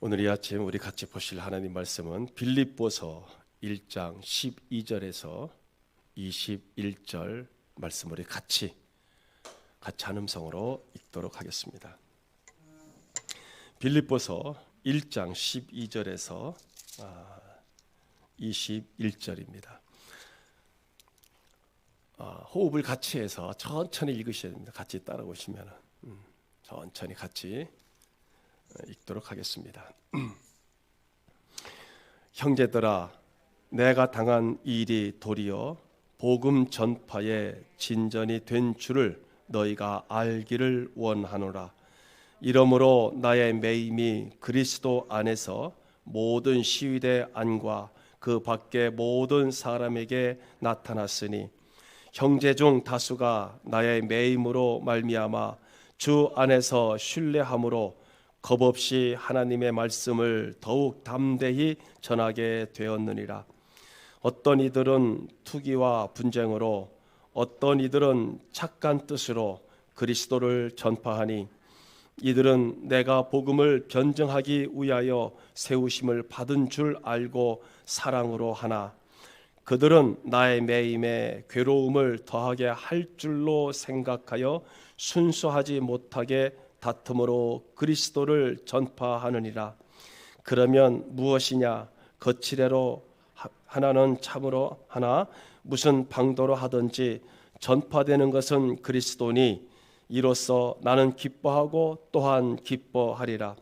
오늘 이 아침 우리 같이 보실 하나님 말씀은 빌립보서 1장 12절에서 21절 말씀을 같이 한음성으로 읽도록 하겠습니다. 빌립보서 1장 12절에서 21절입니다. 호흡을 같이 해서 천천히 읽으셔야 됩니다. 같이 따라오시면 천천히 같이 읽도록 하겠습니다. 형제들아, 내가 당한 일이 도리어 복음 전파의 진전이 된 줄을 너희가 알기를 원하노라. 이러므로 나의 매임이 그리스도 안에서 모든 시위대 안과 그 밖의 모든 사람에게 나타났으니 형제 중 다수가 나의 매임으로 말미암아 주 안에서 신뢰함으로 겁없이 하나님의 말씀을 더욱 담대히 전하게 되었느니라. 어떤 이들은 투기와 분쟁으로, 어떤 이들은 착한 뜻으로 그리스도를 전파하니 이들은 내가 복음을 변증하기 위하여 세우심을 받은 줄 알고 사랑으로 하나 그들은 나의 매임에 괴로움을 더하게 할 줄로 생각하여 순수하지 못하게 다툼으로 그리스도를 전파하느니라. 그러면 무엇이냐? 거칠애로 하나는 참으로 하나 무슨 방도로 하든지 전파되는 것은 그리스도니 이로써 나는 기뻐하고 또한 기뻐하리라.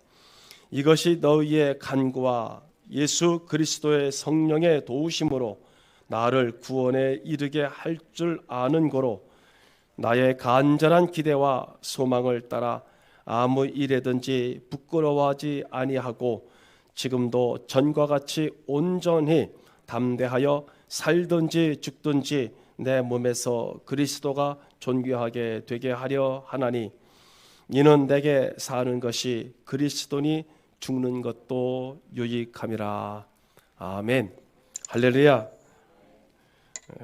이것이 너희의 간구와 예수 그리스도의 성령의 도우심으로 나를 구원에 이르게 할 줄 아는 고로 나의 간절한 기대와 소망을 따라 아무 일에든지 부끄러워하지 아니하고 지금도 전과 같이 온전히 담대하여 살든지 죽든지 내 몸에서 그리스도가 존귀하게 되게 하려 하나니 이는 내게 사는 것이 그리스도니 죽는 것도 유익함이라. 아멘. 할렐루야.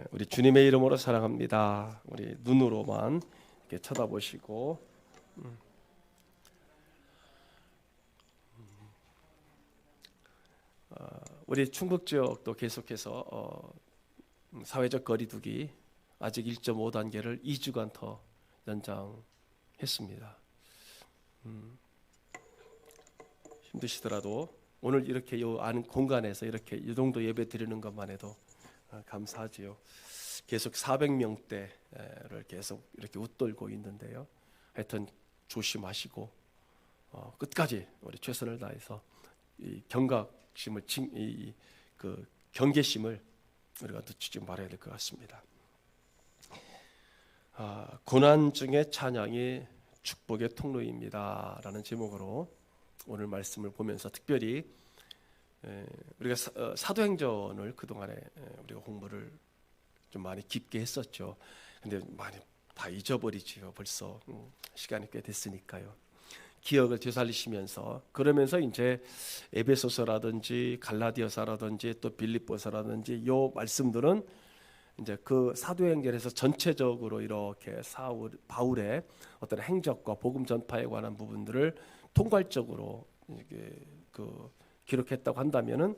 우리 주님의 이름으로 사랑합니다. 우리 눈으로만 이렇게 쳐다보시고 우리 충북 지역도 계속해서 사회적 거리두기 아직 1.5단계를 2주간 더 연장했습니다. 힘드시더라도 오늘 이렇게 요 안 공간에서 이렇게 이 정도 예배 드리는 것만 해도 감사하지요. 계속 400명대를 계속 이렇게 웃돌고 있는데요. 하여튼 조심하시고 끝까지 우리 최선을 다해서 이 경각심을 그 경계심을 우리가 늦추지 말아야 될 것 같습니다. 고난 중에 찬양이 축복의 통로입니다라는 제목으로 오늘 말씀을 보면서 특별히 우리가 사도행전을 그동안에 우리가 공부를 좀 많이 깊게 했었죠. 근데 많이 다 잊어버리지요. 벌써 시간이 꽤 됐으니까요. 기억을 되살리시면서 그러면서 이제 에베소서라든지 갈라디아서라든지 또 빌립보서라든지 요 말씀들은 이제 그 사도행전에서 전체적으로 이렇게 바울의 어떤 행적과 복음 전파에 관한 부분들을 통괄적으로 이게 기록했다고 한다면은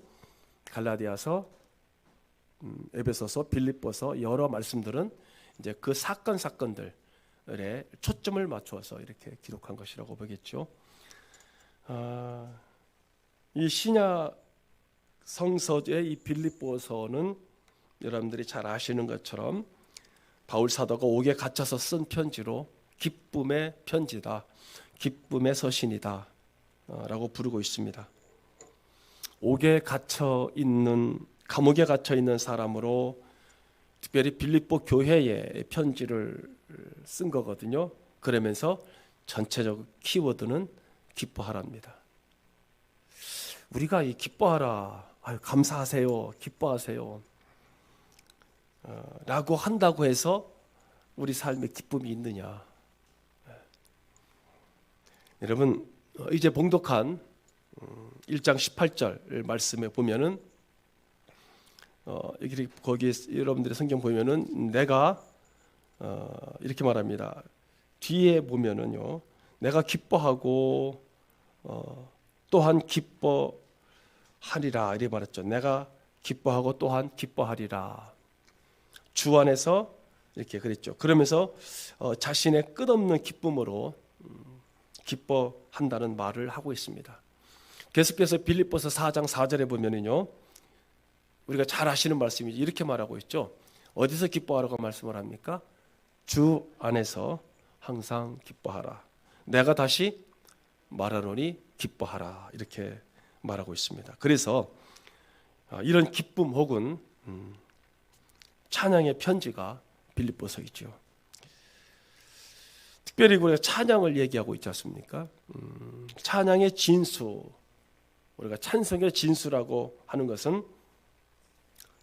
갈라디아서, 에베소서, 빌립보서 여러 말씀들은 이제 그 사건들에 초점을 맞추어서 이렇게 기록한 것이라고 보겠죠. 이 신약 성서의 이 빌립보서는 여러분들이 잘 아시는 것처럼 바울 사도가 옥에 갇혀서 쓴 편지로 기쁨의 편지다, 기쁨의 서신이다 라고 부르고 있습니다. 옥에 갇혀 있는, 감옥에 갇혀 있는 사람으로 특별히 빌립보 교회에 편지를 쓴 거거든요. 그러면서 전체적 키워드는 기뻐하랍니다. 우리가 이 기뻐하라, 감사하세요, 기뻐하세요 라고 한다고 해서 우리 삶에 기쁨이 있느냐? 여러분, 이제 봉독한 1장 18절 말씀에 보면은 거기 여러분들의 성경 보면은 내가 이렇게 말합니다. 뒤에 보면은요, 내가 기뻐하고 또한 기뻐하리라 이렇게 말했죠. 내가 기뻐하고 또한 기뻐하리라. 주 안에서 이렇게 그랬죠. 그러면서 자신의 끝없는 기쁨으로 기뻐한다는 말을 하고 있습니다. 계속해서 빌립보서 4장 4절에 보면은요, 우리가 잘 아시는 말씀이 이렇게 말하고 있죠. 어디서 기뻐하라고 말씀을 합니까? 주 안에서 항상 기뻐하라. 내가 다시 말하노니 기뻐하라. 이렇게 말하고 있습니다. 그래서 이런 기쁨 혹은 찬양의 편지가 빌립보서이죠. 특별히 우리가 찬양을 얘기하고 있지 않습니까? 찬양의 진수, 우리가 찬송의 진수라고 하는 것은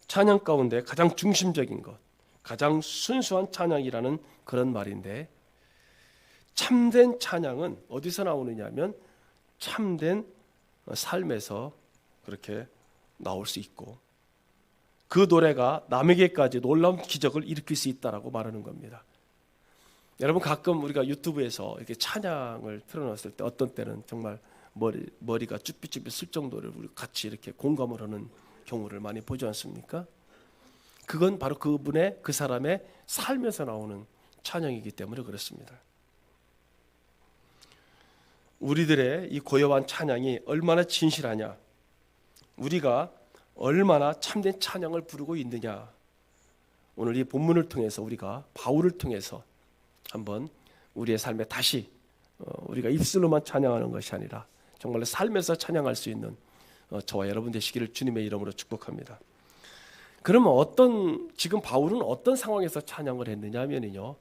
찬양 가운데 가장 중심적인 것, 가장 순수한 찬양이라는 그런 말인데, 참된 찬양은 어디서 나오느냐 하면 참된 삶에서 그렇게 나올 수 있고, 그 노래가 남에게까지 놀라운 기적을 일으킬 수 있다라고 말하는 겁니다. 여러분, 가끔 우리가 유튜브에서 이렇게 찬양을 틀어놨을 때 어떤 때는 정말 머리가 쭈삣쭈삣 쓸 정도로 우리 같이 이렇게 공감을 하는 경우를 많이 보지 않습니까? 그건 바로 그 사람의 삶에서 나오는 찬양이기 때문에 그렇습니다. 우리들의 이 고요한 찬양이 얼마나 진실하냐, 우리가 얼마나 참된 찬양을 부르고 있느냐, 오늘 이 본문을 통해서 우리가 바울을 통해서 한번 우리의 삶에 다시 우리가 입술로만 찬양하는 것이 아니라 정말로 삶에서 찬양할 수 있는 저와 여러분 되시기를 주님의 이름으로 축복합니다. 그러면 지금 바울은 어떤 상황에서 찬양을 했느냐 하면요,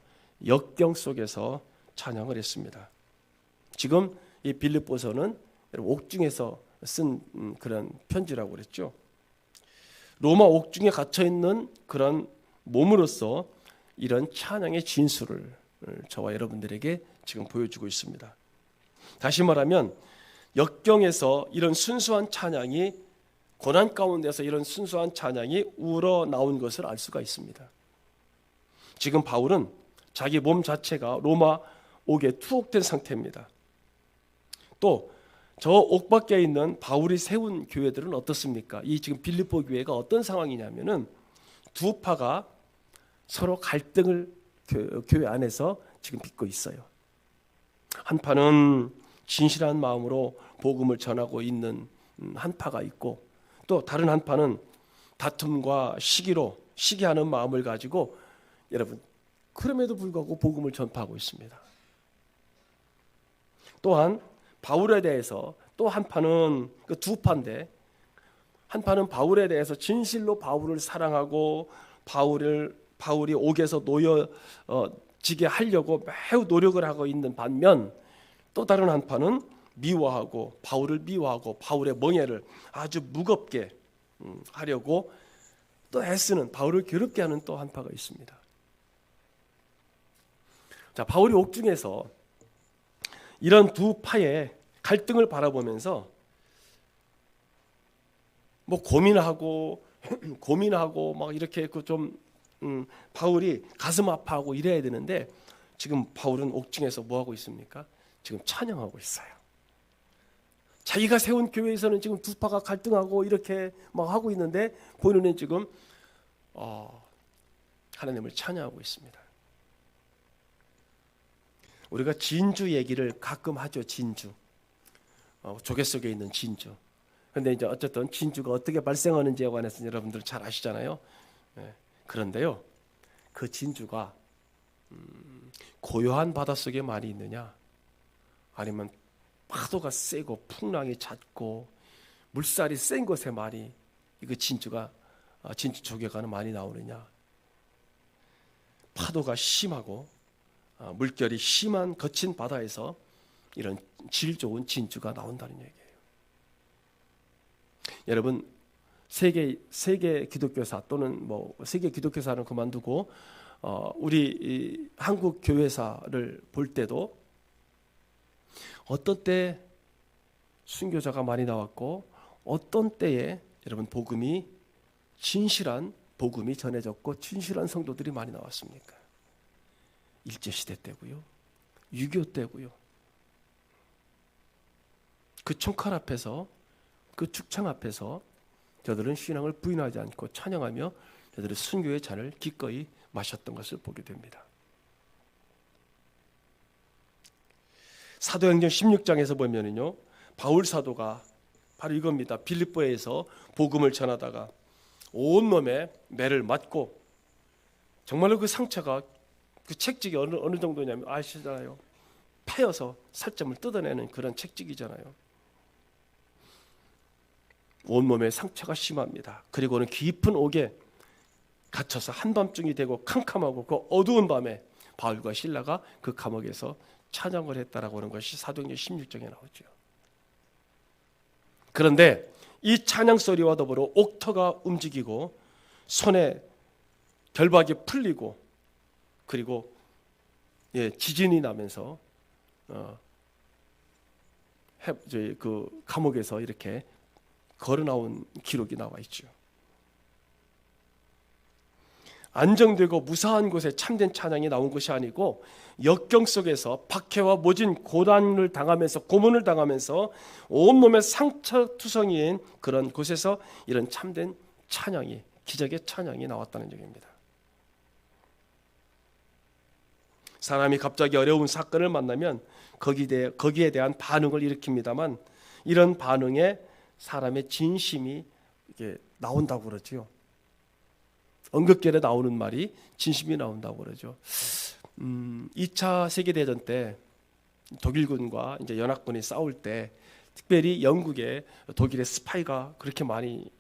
역경 속에서 찬양을 했습니다. 지금 이 빌립보서는 옥중에서 쓴 그런 편지라고 그랬죠. 로마 옥중에 갇혀 있는 그런 몸으로서 이런 찬양의 진수를 저와 여러분들에게 지금 보여주고 있습니다. 다시 말하면 역경에서 이런 순수한 찬양이, 고난 가운데서 이런 순수한 찬양이 우러나온 것을 알 수가 있습니다. 지금 바울은 자기 몸 자체가 로마 옥에 투옥된 상태입니다. 또 저 옥 밖에 있는 바울이 세운 교회들은 어떻습니까? 이 지금 빌립보 교회가 어떤 상황이냐면은 두 파가 서로 갈등을 교회 안에서 지금 빚고 있어요. 한 파는 진실한 마음으로 복음을 전하고 있는 한 파가 있고, 또 다른 한 파는 다툼과 시기하는 마음을 가지고 여러분 그럼에도 불구하고 복음을 전파하고 있습니다. 또한 바울에 대해서 또 한 파는 그 두 파인데, 한 파는 바울에 대해서 진실로 바울을 사랑하고 바울이 옥에서 놓여지게 하려고 매우 노력을 하고 있는 반면, 또 다른 한 파는 바울을 미워하고 바울의 멍에를 아주 무겁게 하려고 또 애쓰는, 바울을 괴롭게 하는 또 한 파가 있습니다. 자, 바울이 옥중에서 이런 두 파의 갈등을 바라보면서 뭐 고민하고 막 이렇게 좀 바울이 가슴 아파하고 이래야 되는데, 지금 바울은 옥중에서 뭐 하고 있습니까? 지금 찬양하고 있어요. 자기가 세운 교회에서는 지금 두 파가 갈등하고 이렇게 막 하고 있는데, 본인은 지금 하나님을 찬양하고 있습니다. 우리가 진주 얘기를 가끔 하죠. 진주, 조개 속에 있는 진주. 그런데 이제 어쨌든 진주가 어떻게 발생하는지에 관해서 여러분들 잘 아시잖아요. 그런데요, 그 진주가 고요한 바닷속에 많이 있느냐, 아니면 파도가 세고 풍랑이 잦고 물살이 센 곳에 많이 그 진주 조개가 많이 나오느냐, 파도가 심하고 물결이 심한 거친 바다에서 이런 질 좋은 진주가 나온다는 얘기예요. 여러분, 세계 기독교사 또는 뭐 세계 기독교사는 그만두고 우리 한국 교회사를 볼 때도 어떤 때 순교자가 많이 나왔고, 어떤 때에 여러분 진실한 복음이 전해졌고 진실한 성도들이 많이 나왔습니까? 일제시대 때고요, 6.25 때고요. 그 총칼 앞에서, 그 죽창 앞에서 저들은 신앙을 부인하지 않고 찬양하며 저들은 순교의 잔을 기꺼이 마셨던 것을 보게 됩니다. 사도행전 16장에서 보면은요, 바울 사도가 바로 이겁니다. 빌립보에서 복음을 전하다가 온몸에 매를 맞고, 정말로 그 상처가, 그 책직이 어느 정도냐면 아시잖아요. 패여서 살점을 뜯어내는 그런 책직이잖아요. 온몸에 상처가 심합니다. 그리고는 깊은 옥에 갇혀서 한밤중이 되고 캄캄하고 그 어두운 밤에 바울과 실라가 그 감옥에서 찬양을 했다라고 하는 것이 사도행전 16장에 나오죠. 그런데 이 찬양 소리와 더불어 옥터가 움직이고 손에 결박이 풀리고, 그리고 지진이 나면서 그 감옥에서 이렇게 걸어 나온 기록이 나와 있죠. 안정되고 무사한 곳에 참된 찬양이 나온 것이 아니고 역경 속에서 박해와 모진 고난을 당하면서, 고문을 당하면서 온몸에 상처투성이인 그런 곳에서 이런 참된 찬양이, 기적의 찬양이 나왔다는 얘기입니다. 사람이 갑자기 어려운 사건을 만나면 거기에 대한 반응을 일으킵니다만, 이런 반응에 사람의 진심이 이게 나온다고 그러죠. 언급결에 나오는 말이 진심이 나온다고 그러죠. 2차 세계대전 때 독일군과 이제 연합군이 싸울 때 특별히 영국에 독일의 스파이가 그렇게 많이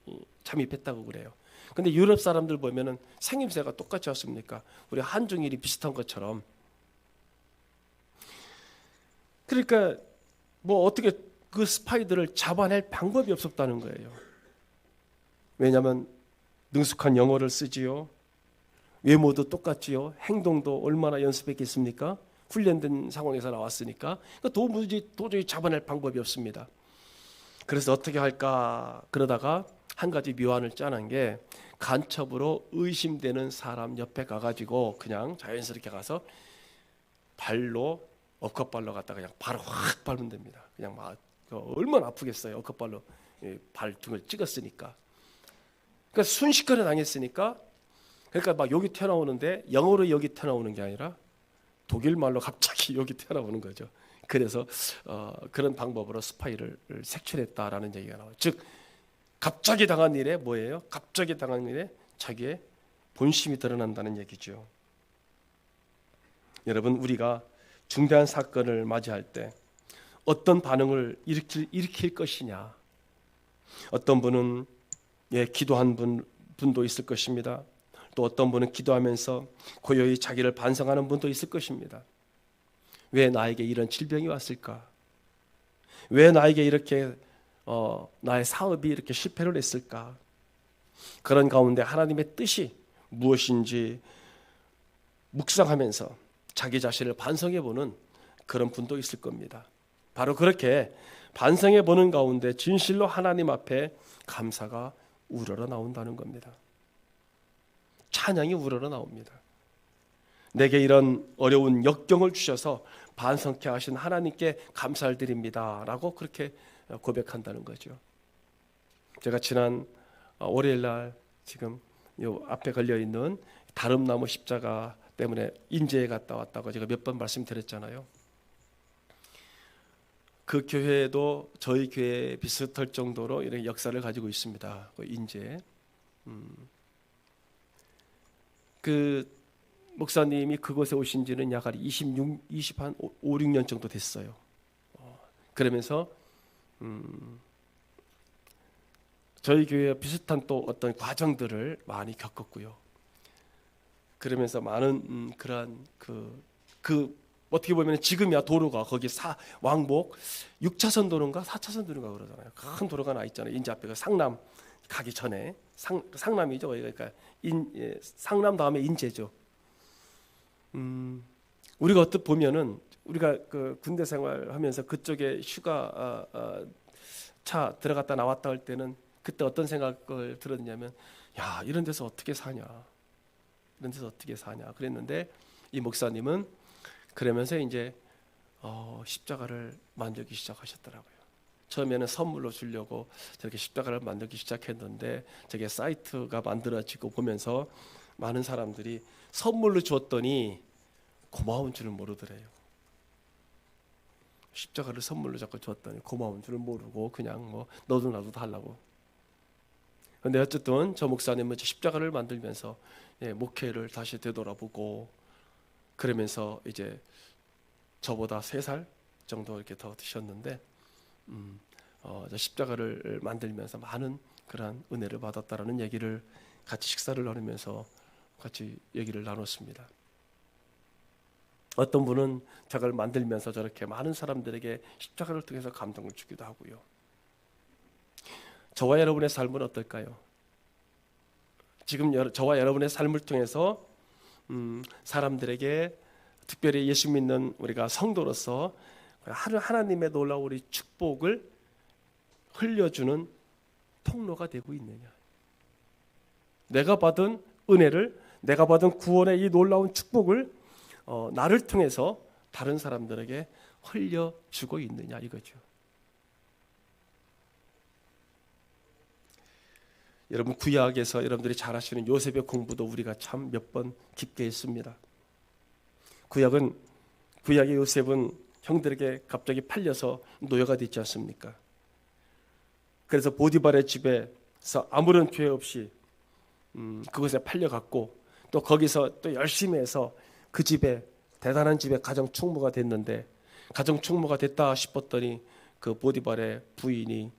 잠입했다고 그래요. 근데 유럽 사람들 보면은 생김새가 똑같지 않습니까? 우리 한중일이 비슷한 것처럼. 그러니까 뭐 어떻게 그 스파이들을 잡아낼 방법이 없었다는 거예요. 왜냐하면 능숙한 영어를 쓰지요. 외모도 똑같지요. 행동도 얼마나 연습했겠습니까? 훈련된 상황에서 나왔으니까. 도저히 잡아낼 방법이 없습니다. 그래서 어떻게 할까 그러다가 한 가지 묘안을 짜는 게, 간첩으로 의심되는 사람 옆에 가가지고 그냥 자연스럽게 가서 발로, 억컷발로 갖다가 그냥 바로 확 밟으면 됩니다. 그냥 막 얼마나 아프겠어요. 억컷발로 발등을 찍었으니까. 그러니까 순식간에 당했으니까, 그러니까 막 여기 튀어나오는데 영어로 여기 튀어나오는 게 아니라 독일 말로 갑자기 여기 튀어나오는 거죠. 그래서 그런 방법으로 스파이를 색출했다라는 얘기가 나와요. 즉 갑자기 당한 일에 뭐예요? 갑자기 당한 일에 자기의 본심이 드러난다는 얘기죠. 여러분, 우리가 중대한 사건을 맞이할 때 어떤 반응을 일으킬 것이냐. 어떤 분은 기도한 분도 있을 것입니다. 또 어떤 분은 기도하면서 고요히 자기를 반성하는 분도 있을 것입니다. 왜 나에게 이런 질병이 왔을까? 왜 나에게 이렇게 나의 사업이 이렇게 실패를 했을까? 그런 가운데 하나님의 뜻이 무엇인지 묵상하면서 자기 자신을 반성해 보는 그런 분도 있을 겁니다. 바로 그렇게 반성해 보는 가운데 진실로 하나님 앞에 감사가 우러러 나온다는 겁니다. 찬양이 우러러 나옵니다. 내게 이런 어려운 역경을 주셔서 반성케 하신 하나님께 감사를 드립니다 라고 그렇게 고백한다는 거죠. 제가 지난 월요일 날 지금 요 앞에 걸려있는 다름나무 십자가 때문에 인제에 갔다 왔다고 제가 몇 번 말씀드렸잖아요. 그 교회도 저희 교회에 비슷할 정도로 이런 역사를 가지고 있습니다. 그 인제. 그 목사님이 그곳에 오신 지는 약 5, 6년 정도 됐어요. 그러면서 저희 교회와 비슷한 또 어떤 과정들을 많이 겪었고요. 그러면서 많은 그러한 그 어떻게 보면 지금이야 도로가 거기 왕복 6차선 도로인가 4차선 도로인가 그러잖아요. 큰 도로가 나 있잖아요. 인제 앞에 상남 가기 전에 상남이죠. 그러니까 상남 다음에 인제죠. 우리가 어떻게 보면은 우리가 그 군대 생활하면서 그쪽에 휴가 차 들어갔다 나왔다 할 때는 그때 어떤 생각을 들었냐면, 야, 이런 데서 어떻게 사냐, 이런 데서 어떻게 사냐 그랬는데, 이 목사님은 그러면서 이제 십자가를 만들기 시작하셨더라고요. 처음에는 선물로 주려고 저렇게 십자가를 만들기 시작했는데 저게 사이트가 만들어지고 보면서 많은 사람들이 선물로 줬더니 고마운 줄을 모르더래요. 십자가를 선물로 자꾸 줬더니 고마운 줄을 모르고 그냥 뭐 너도 나도 달라고. 근데 어쨌든 저 목사님은 십자가를 만들면서 목회를 다시 되돌아보고 그러면서 이제 저보다 3살 정도 이렇게 더 드셨는데 저 십자가를 만들면서 많은 그러한 은혜를 받았다라는 얘기를 같이 식사를 나누면서 같이 얘기를 나눴습니다. 어떤 분은 저걸 만들면서 저렇게 많은 사람들에게 십자가를 통해서 감동을 주기도 하고요. 저와 여러분의 삶은 어떨까요? 지금 저와 여러분의 삶을 통해서 사람들에게 특별히 예수 믿는 우리가 성도로서 하나님의 놀라운 우리 축복을 흘려주는 통로가 되고 있느냐? 내가 받은 은혜를, 내가 받은 구원의 이 놀라운 축복을 나를 통해서 다른 사람들에게 흘려주고 있느냐 이거죠. 여러분 구약에서 여러분들이 잘 아시는 요셉의 공부도 우리가 참 몇 번 깊게 했습니다. 구약의 요셉은 형들에게 갑자기 팔려서 노예가 됐지 않습니까? 그래서 보디발의 집에서 아무런 죄 없이 그곳에 팔려갔고 또 거기서 또 열심히 해서 그 집에 대단한 집에 가정 충무가 됐는데 가정 충무가 됐다 싶었더니 그 보디발의 부인이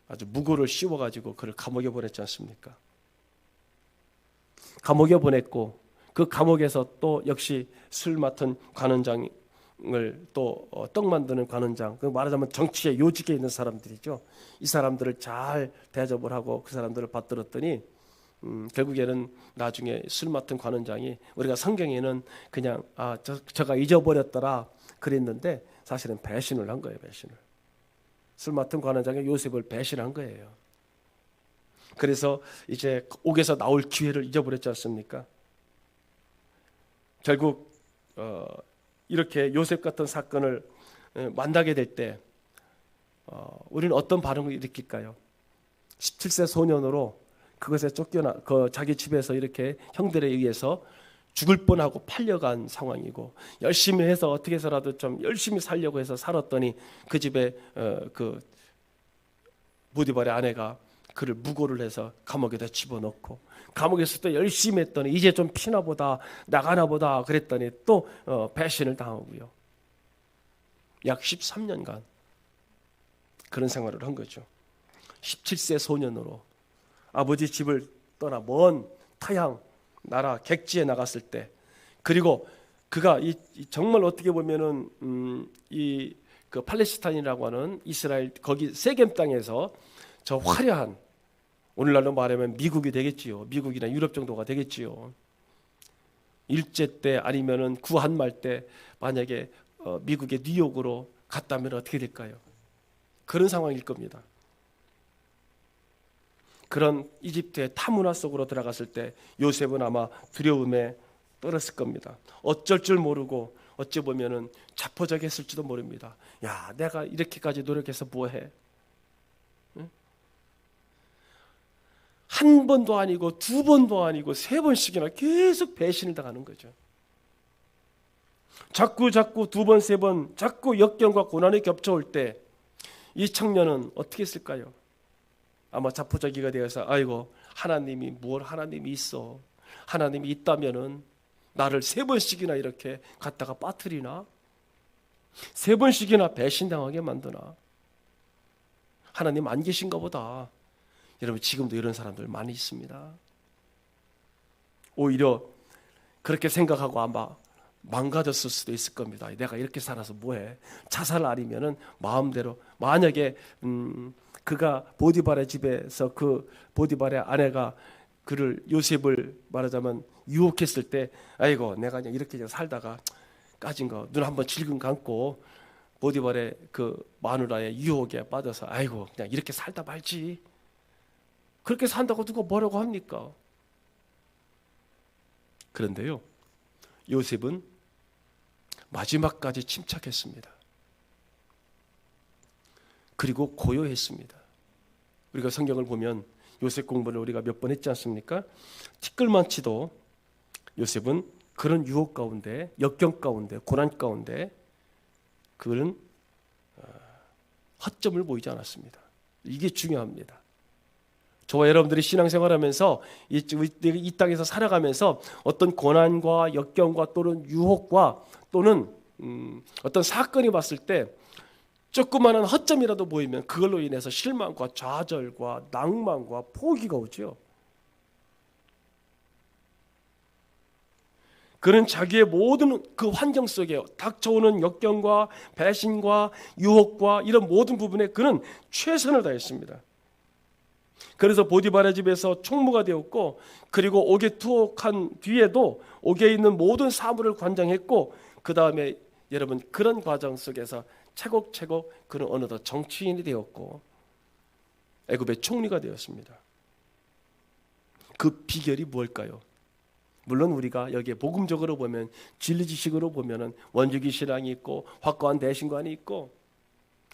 아주 무고를 씌워가지고 그를 감옥에 보냈지 않습니까? 감옥에 보냈고 그 감옥에서 또 역시 술 맡은 관원장을 또 떡 만드는 관원장, 그 말하자면 정치의 요직에 있는 사람들이죠. 이 사람들을 잘 대접을 하고 그 사람들을 받들었더니 결국에는 나중에 술 맡은 관원장이 우리가 성경에는 그냥 저가 잊어버렸더라 그랬는데 사실은 배신을 한 거예요. 배신을. 술 맡은 관원장이 요셉을 배신한 거예요. 그래서 이제 옥에서 나올 기회를 잊어버렸지 않습니까? 결국 이렇게 요셉 같은 사건을 만나게 될 때 우리는 어떤 반응을 일으킬까요? 17세 소년으로 그것에 쫓겨나 자기 집에서 이렇게 형들에 의해서 죽을 뻔하고 팔려간 상황이고 열심히 해서 어떻게 해서라도 좀 열심히 살려고 해서 살았더니 그 집에 그 보디발의 아내가 그를 무고를 해서 감옥에다 집어넣고 감옥에서 또 열심히 했더니 이제 좀 피나 보다 나가나 보다 그랬더니 또 배신을 당하고요. 약 13년간 그런 생활을 한 거죠. 17세 소년으로 아버지 집을 떠나 먼 타향 나라 객지에 나갔을 때 그리고 그가 정말 어떻게 보면은 이 그 팔레스타인이라고 하는 이스라엘 거기 세겜 땅에서 저 화려한 오늘날로 말하면 미국이 되겠지요. 미국이나 유럽 정도가 되겠지요. 일제 때 아니면은 구한말 때 만약에 미국의 뉴욕으로 갔다면 어떻게 될까요? 그런 상황일 겁니다. 그런 이집트의 타문화 속으로 들어갔을 때 요셉은 아마 두려움에 떨었을 겁니다. 어쩔 줄 모르고 어찌 보면은 자포자기했을지도 모릅니다. 야, 내가 이렇게까지 노력해서 뭐해? 응? 한 번도 아니고 두 번도 아니고 3번씩이나 계속 배신을 당하는 거죠. 자꾸 두 번, 3번 자꾸 역경과 고난이 겹쳐올 때 이 청년은 어떻게 했을까요? 아마 자포자기가 되어서 아이고 하나님이 있어. 하나님이 있다면은 나를 3번씩이나 이렇게 갖다가 빠뜨리나? 3번씩이나 배신당하게 만드나? 하나님 안 계신가 보다. 여러분 지금도 이런 사람들 많이 있습니다. 오히려 그렇게 생각하고 아마 망가졌을 수도 있을 겁니다. 내가 이렇게 살아서 뭐해? 자살 아니면은 마음대로 만약에 그가 보디발의 집에서 그 보디발의 아내가 그를 요셉을 말하자면 유혹했을 때 아이고 내가 그냥 이렇게 살다가 까진 거 눈 한번 질끈 감고 보디발의 그 마누라의 유혹에 빠져서 아이고 그냥 이렇게 살다 말지 그렇게 산다고 누가 뭐라고 합니까? 그런데요 요셉은 마지막까지 침착했습니다. 그리고 고요했습니다. 우리가 성경을 보면 요셉 공부를 우리가 몇 번 했지 않습니까? 티끌만치도 요셉은 그런 유혹 가운데, 역경 가운데, 고난 가운데 그는 허점을 보이지 않았습니다. 이게 중요합니다. 저와 여러분들이 신앙생활하면서 이 땅에서 살아가면서 어떤 고난과 역경과 또는 유혹과 또는 어떤 사건이 왔을 때 조그마한 허점이라도 보이면 그걸로 인해서 실망과 좌절과 낭만과 포기가 오죠. 그는 자기의 모든 그 환경 속에 닥쳐오는 역경과 배신과 유혹과 이런 모든 부분에 그는 최선을 다했습니다. 그래서 보디발의 집에서 총무가 되었고, 그리고 옥에 투옥한 뒤에도 옥에 있는 모든 사물을 관장했고, 그 다음에 여러분 그런 과정 속에서 차곡차곡 그는 어느덧 정치인이 되었고 애굽의 총리가 되었습니다. 그 비결이 무엇일까요? 물론 우리가 여기에 복음적으로 보면, 진리 지식으로 보면은 원주기 신앙이 있고 확고한 대신관이 있고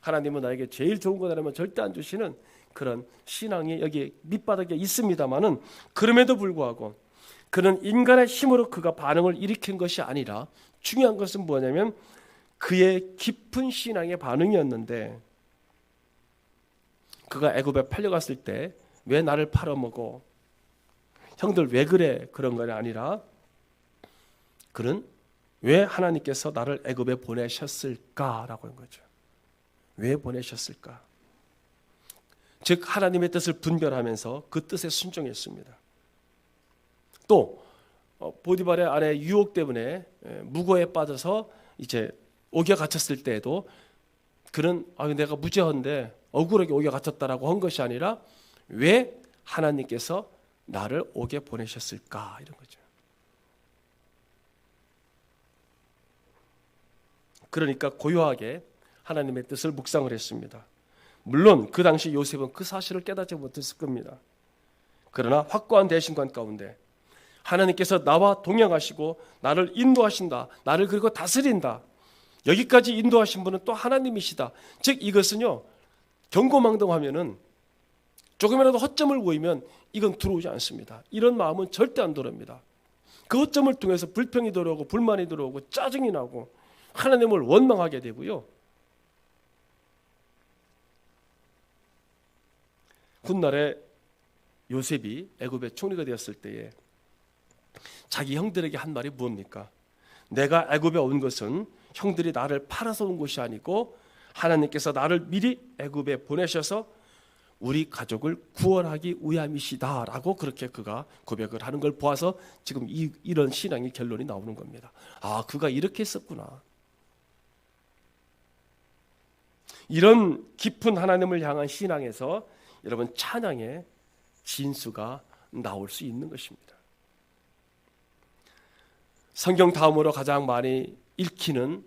하나님은 나에게 제일 좋은 거 하면 절대 안 주시는 그런 신앙이 여기 밑바닥에 있습니다만은, 그럼에도 불구하고 그는 인간의 힘으로 그가 반응을 일으킨 것이 아니라 중요한 것은 뭐냐면 그의 깊은 신앙의 반응이었는데, 그가 애굽에 팔려갔을 때 왜 나를 팔아먹어? 형들 왜 그래? 그런 건 아니라 그는 왜 하나님께서 나를 애굽에 보내셨을까라고 한 거죠. 왜 보내셨을까? 즉 하나님의 뜻을 분별하면서 그 뜻에 순종했습니다. 또 보디발의 아내 유혹 때문에 무고에 빠져서 이제 옥에 갇혔을 때에도 그는 내가 무죄한데 억울하게 옥에 갇혔다라고 한 것이 아니라 왜 하나님께서 나를 옥에 보내셨을까, 이런 거죠. 그러니까 고요하게 하나님의 뜻을 묵상을 했습니다. 물론 그 당시 요셉은 그 사실을 깨닫지 못했을 겁니다. 그러나 확고한 대신관 가운데 하나님께서 나와 동행하시고 나를 인도하신다, 나를 그리고 다스린다, 여기까지 인도하신 분은 또 하나님이시다. 즉 이것은요, 경고망동하면은 조금이라도 허점을 보이면 이건 들어오지 않습니다. 이런 마음은 절대 안 들어옵니다. 그 허점을 통해서 불평이 들어오고 불만이 들어오고 짜증이 나고 하나님을 원망하게 되고요. 훗날에 요셉이 애굽의 총리가 되었을 때에 자기 형들에게 한 말이 무엇입니까? 내가 애굽에 온 것은 형들이 나를 팔아서 온 것이 아니고 하나님께서 나를 미리 애굽에 보내셔서 우리 가족을 구원하기 위함이시다라고 그렇게 그가 고백을 하는 걸 보아서 지금 이런 신앙의 결론이 나오는 겁니다. 아, 그가 이렇게 했었구나. 이런 깊은 하나님을 향한 신앙에서 여러분 찬양의 진수가 나올 수 있는 것입니다. 성경 다음으로 가장 많이 읽히는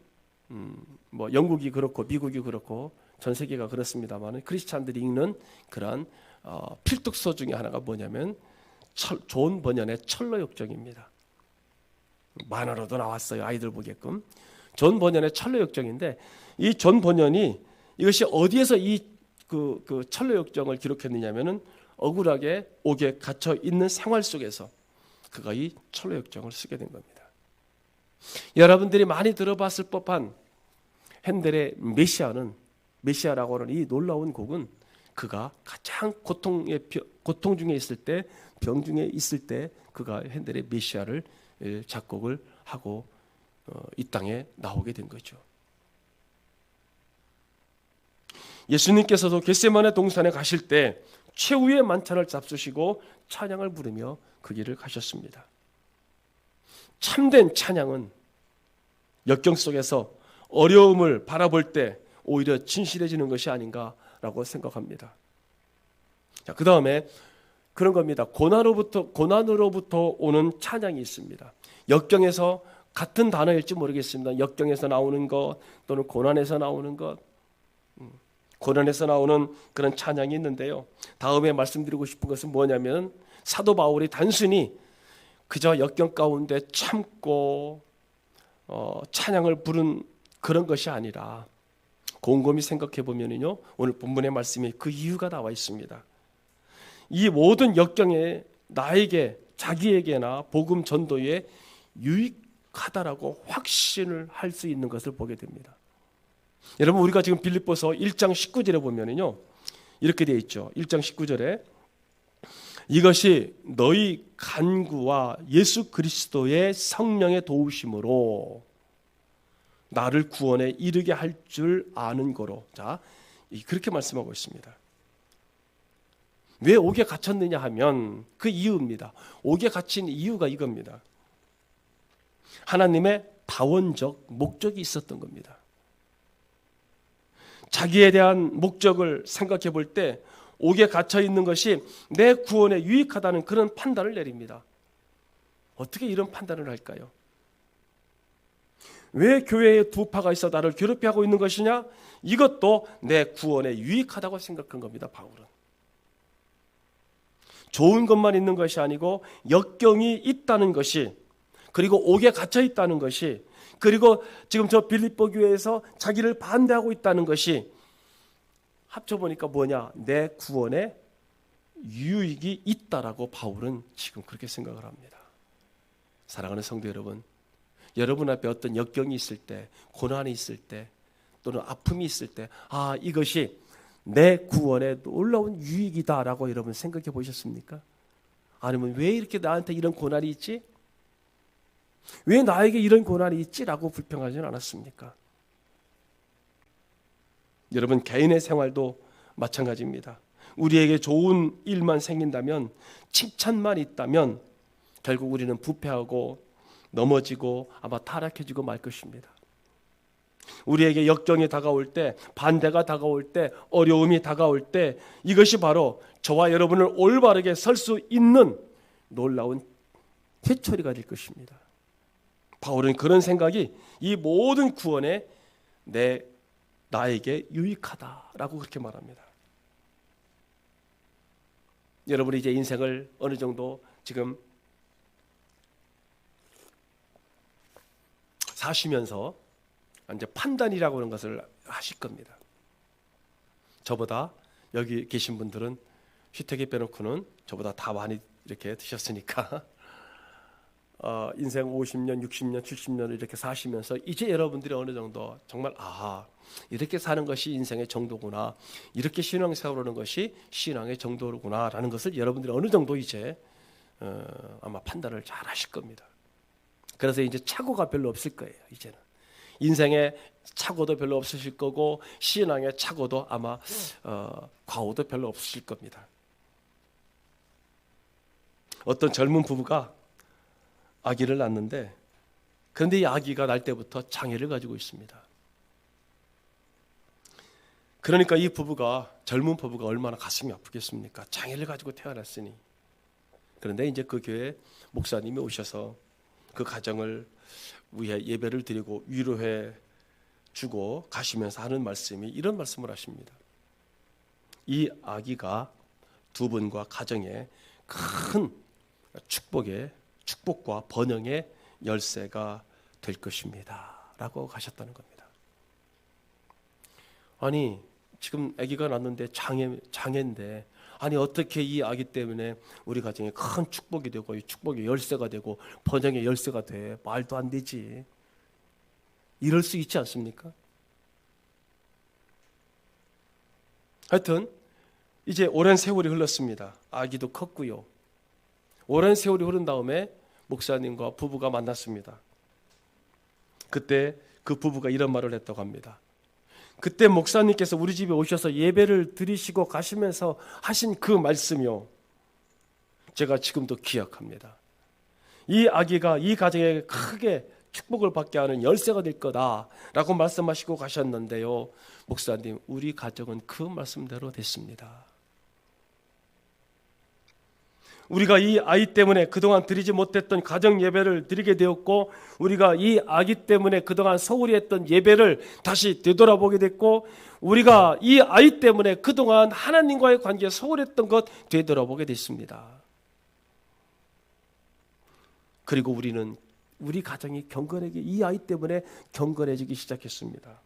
영국이 그렇고 미국이 그렇고 전 세계가 그렇습니다만 크리스찬들이 읽는 그런 필독서 중에 하나가 뭐냐면 존 버년의 철로역정입니다. 만화로도 나왔어요. 아이들 보게끔. 존 버년의 철로역정인데 이 존 버년이 이것이 어디에서 그 철로역정을 기록했느냐면은 억울하게 옥에 갇혀 있는 생활 속에서 그가 이 철로역정을 쓰게 된 겁니다. 여러분들이 많이 들어봤을 법한 핸델의 메시아라고 하는 이 놀라운 곡은 그가 가장 고통 중에 있을 때, 병 중에 있을 때 그가 핸델의 메시아를 작곡을 하고 이 땅에 나오게 된 거죠. 예수님께서도 겟세마네 동산에 가실 때 최후의 만찬을 잡수시고 찬양을 부르며 그 길을 가셨습니다. 참된 찬양은 역경 속에서 어려움을 바라볼 때 오히려 진실해지는 것이 아닌가라고 생각합니다. 자, 그 다음에 그런 겁니다. 고난으로부터 오는 찬양이 있습니다. 역경에서 같은 단어일지 모르겠습니다. 역경에서 나오는 것 또는 고난에서 나오는 것, 고난에서 나오는 그런 찬양이 있는데요. 다음에 말씀드리고 싶은 것은 뭐냐면 사도 바울이 단순히 그저 역경 가운데 참고 찬양을 부른 그런 것이 아니라 곰곰이 생각해 보면요, 오늘 본문의 말씀에 그 이유가 나와 있습니다. 이 모든 역경에 나에게, 자기에게나 복음 전도에 유익하다라고 확신을 할 수 있는 것을 보게 됩니다. 여러분, 우리가 지금 빌립보서 1장 19절에 보면요, 이렇게 되어 있죠. 1장 19절에 이것이 너희 간구와 예수 그리스도의 성령의 도우심으로 나를 구원에 이르게 할 줄 아는 거로. 자, 그렇게 말씀하고 있습니다. 왜 옥에 갇혔느냐 하면 그 이유입니다. 옥에 갇힌 이유가 이겁니다. 하나님의 다원적 목적이 있었던 겁니다. 자기에 대한 목적을 생각해 볼 때 옥에 갇혀 있는 것이 내 구원에 유익하다는 그런 판단을 내립니다. 어떻게 이런 판단을 할까요? 왜 교회에 두 파가 있어 나를 괴롭히고 있는 것이냐? 이것도 내 구원에 유익하다고 생각한 겁니다. 바울은. 좋은 것만 있는 것이 아니고 역경이 있다는 것이, 그리고 옥에 갇혀 있다는 것이, 그리고 지금 저 빌립보 교회에서 자기를 반대하고 있다는 것이 합쳐보니까 뭐냐? 내 구원에 유익이 있다라고 바울은 지금 그렇게 생각을 합니다. 사랑하는 성도 여러분, 여러분 앞에 어떤 역경이 있을 때, 고난이 있을 때, 또는 아픔이 있을 때, 아, 이것이 내 구원에 놀라운 유익이다라고 여러분 생각해 보셨습니까? 아니면 왜 이렇게 나한테 이런 고난이 있지? 왜 나에게 이런 고난이 있지라고 불평하지는 않았습니까? 여러분, 개인의 생활도 마찬가지입니다. 우리에게 좋은 일만 생긴다면, 칭찬만 있다면 결국 우리는 부패하고 넘어지고 아마 타락해지고 말 것입니다. 우리에게 역경이 다가올 때, 반대가 다가올 때, 어려움이 다가올 때, 이것이 바로 저와 여러분을 올바르게 설 수 있는 놀라운 회초리가 될 것입니다. 바울은 그런 생각이 이 모든 구원에 나에게 유익하다라고 그렇게 말합니다. 여러분이 이제 인생을 어느 정도 지금 사시면서 이제 판단이라고 하는 것을 하실 겁니다. 저보다 여기 계신 분들은 휘태기 빼놓고는 저보다 다 많이 이렇게 드셨으니까 인생 50년, 60년, 70년을 이렇게 사시면서 이제 여러분들이 어느 정도 정말 이렇게 사는 것이 인생의 정도구나, 이렇게 신앙생활하는 것이 신앙의 정도구나라는 것을 여러분들이 어느 정도 이제 아마 판단을 잘 하실 겁니다. 그래서 이제 착오가 별로 없을 거예요. 이제는 인생의 착오도 별로 없으실 거고, 신앙의 착오도 아마 과오도 별로 없으실 겁니다. 어떤 젊은 부부가 아기를 낳는데, 그런데 이 아기가 날 때부터 장애를 가지고 있습니다. 그러니까 이 부부가, 젊은 부부가 얼마나 가슴이 아프겠습니까? 장애를 가지고 태어났으니. 그런데 이제 그 교회 목사님이 오셔서 그 가정을 위해 예배를 드리고 위로해 주고 가시면서 하는 말씀이 이런 말씀을 하십니다. 이 아기가 두 분과 가정에 큰 축복과 번영의 열쇠가 될 것입니다 라고 가셨다는 겁니다. 아니, 지금 아기가 낳는데 장애인데, 아니 어떻게 이 아기 때문에 우리 가정에 큰 축복이 되고, 이 축복의 열쇠가 되고 번영의 열쇠가 돼? 말도 안 되지. 이럴 수 있지 않습니까? 하여튼 이제 오랜 세월이 흘렀습니다. 아기도 컸고요. 오랜 세월이 흐른 다음에 목사님과 부부가 만났습니다. 그때 그 부부가 이런 말을 했다고 합니다. 그때 목사님께서 우리 집에 오셔서 예배를 드리시고 가시면서 하신 그 말씀이요, 제가 지금도 기억합니다. 이 아기가 이 가정에 크게 축복을 받게 하는 열쇠가 될 거다라고 말씀하시고 가셨는데요, 목사님, 우리 가정은 그 말씀대로 됐습니다. 우리가 이 아이 때문에 그동안 드리지 못했던 가정 예배를 드리게 되었고, 우리가 이 아기 때문에 그동안 소홀히 했던 예배를 다시 되돌아보게 됐고, 우리가 이 아이 때문에 그동안 하나님과의 관계에 소홀했던 것 되돌아보게 됐습니다. 그리고 우리 가정이 경건하게 이 아이 때문에 경건해지기 시작했습니다.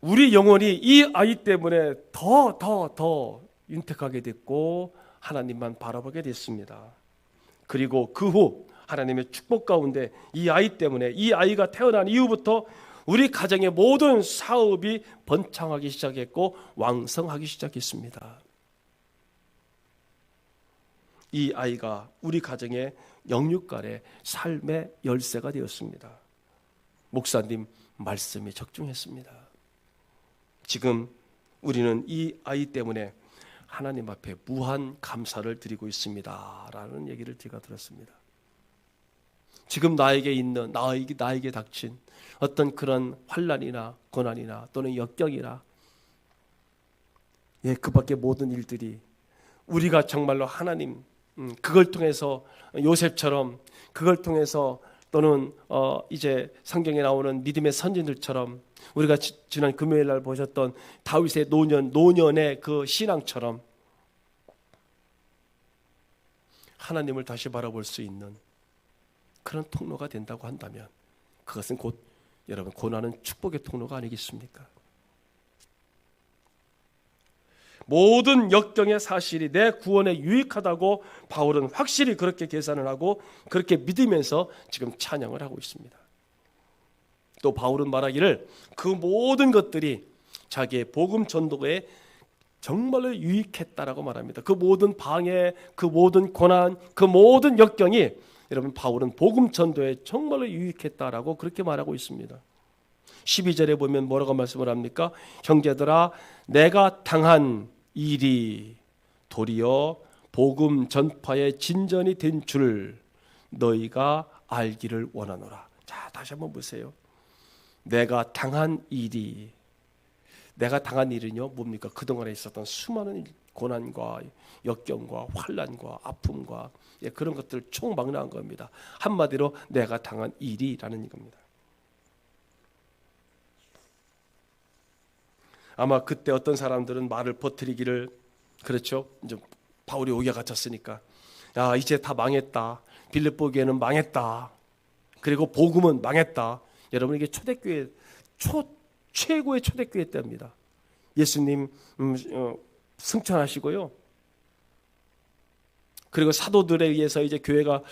우리 영혼이 이 아이 때문에 더 윤택하게 됐고 하나님만 바라보게 됐습니다. 그리고 그 후 하나님의 축복 가운데 이 아이 때문에, 이 아이가 태어난 이후부터 우리 가정의 모든 사업이 번창하기 시작했고 왕성하기 시작했습니다. 이 아이가 우리 가정의 영육간의 삶의 열쇠가 되었습니다. 목사님 말씀이 적중했습니다. 지금 우리는 이 아이 때문에 하나님 앞에 무한 감사를 드리고 있습니다 라는 얘기를 제가 들었습니다. 지금 나에게 있는, 나에게 닥친 어떤 그런 환난이나 고난이나 또는 역경이나 그 밖의 모든 일들이 우리가 정말로 하나님, 그걸 통해서 요셉처럼, 그걸 통해서 또는 이제 성경에 나오는 믿음의 선진들처럼, 우리가 지난 금요일 날 보셨던 다윗의 노년의 그 신앙처럼 하나님을 다시 바라볼 수 있는 그런 통로가 된다고 한다면 그것은 곧 여러분 고난은 축복의 통로가 아니겠습니까? 모든 역경의 사실이 내 구원에 유익하다고 바울은 확실히 그렇게 계산을 하고 그렇게 믿으면서 지금 찬양을 하고 있습니다. 또 바울은 말하기를 그 모든 것들이 자기의 복음 전도에 정말로 유익했다라고 말합니다. 그 모든 방해, 그 모든 고난, 그 모든 역경이 여러분 바울은 복음 전도에 정말로 유익했다라고 그렇게 말하고 있습니다. 12절에 보면 뭐라고 말씀을 합니까? 형제들아 내가 당한 일이 도리어 복음 전파의 진전이 된 줄 너희가 알기를 원하노라. 자, 다시 한번 보세요. 내가 당한 일은요 뭡니까? 그동안에 있었던 수많은 고난과 역경과 환난과 아픔과 그런 것들을 총망라한 겁니다. 한마디로 내가 당한 일이라는 겁니다. 아마 그때 어떤 사람들은 말을 퍼뜨리기를, 그렇죠? 이제 바울이 오기가 갇혔으니까 야 이제 다 망했다. 빌립보교회는 망했다. 그리고 복음은 망했다. 여러분 이게 초대교회 최고의 초대교회 때입니다. 예수님 승천하시고요. 그리고 사도들에 의해서 이제 교회가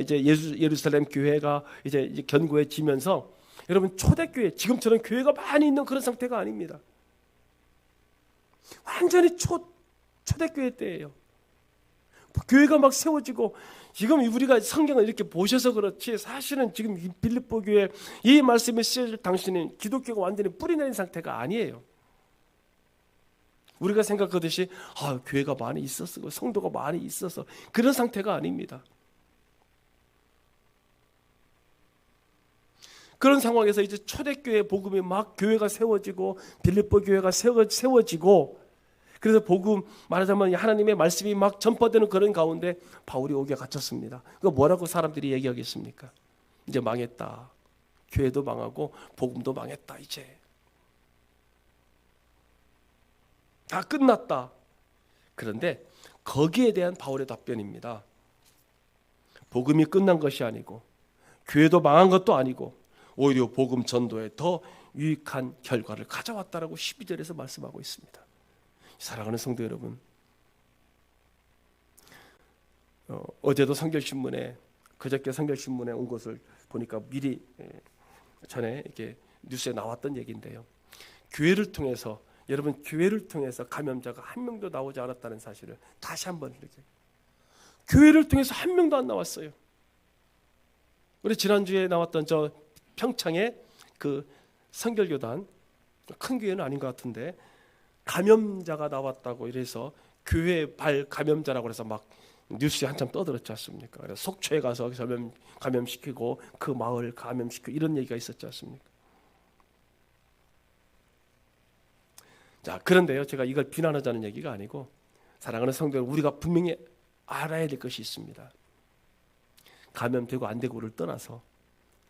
이제 예루살렘 교회가 이제 견고해지면서 여러분 초대교회 지금처럼 교회가 많이 있는 그런 상태가 아닙니다. 완전히 초대교회 때예요. 교회가 막 세워지고 지금 우리가 성경을 이렇게 보셔서 그렇지 사실은 지금 빌립보 교회 이 말씀이 쓰여질 당시는 기독교가 완전히 뿌리내린 상태가 아니에요. 우리가 생각하듯이 교회가 많이 있었어, 성도가 많이 있어서 그런 상태가 아닙니다. 그런 상황에서 이제 초대교회 복음이 막 교회가 세워지고 빌립보 교회가 세워지고 그래서 복음 말하자면 하나님의 말씀이 막 전파되는 그런 가운데 바울이 오기가 갇혔습니다. 그거 뭐라고 사람들이 얘기하겠습니까? 이제 망했다. 교회도 망하고 복음도 망했다. 이제 다 끝났다. 그런데 거기에 대한 바울의 답변입니다. 복음이 끝난 것이 아니고 교회도 망한 것도 아니고 오히려 복음 전도에 더 유익한 결과를 가져왔다라고 12절에서 말씀하고 있습니다. 사랑하는 성도 여러분, 어제도 성결신문에 그저께 성결신문에 온 것을 보니까 미리 전에 이렇게 뉴스에 나왔던 얘기인데요. 교회를 통해서 여러분 교회를 통해서 감염자가 한 명도 나오지 않았다는 사실을 다시 한번 이렇게 교회를 통해서 한 명도 안 나왔어요. 우리 지난주에 나왔던 저 평창의 그 성결교단 큰 교회는 아닌 것 같은데 감염자가 나왔다고 이래서 교회 발 감염자라고 해서 막 뉴스에 한참 떠들었지 않습니까? 그래서 속초에 가서 감염시키고 그 마을 감염시키고 이런 얘기가 있었지 않습니까? 자, 그런데요, 제가 이걸 비난하자는 얘기가 아니고 사랑하는 성도 여러분, 우리가 분명히 알아야 될 것이 있습니다. 감염되고 안 되고를 떠나서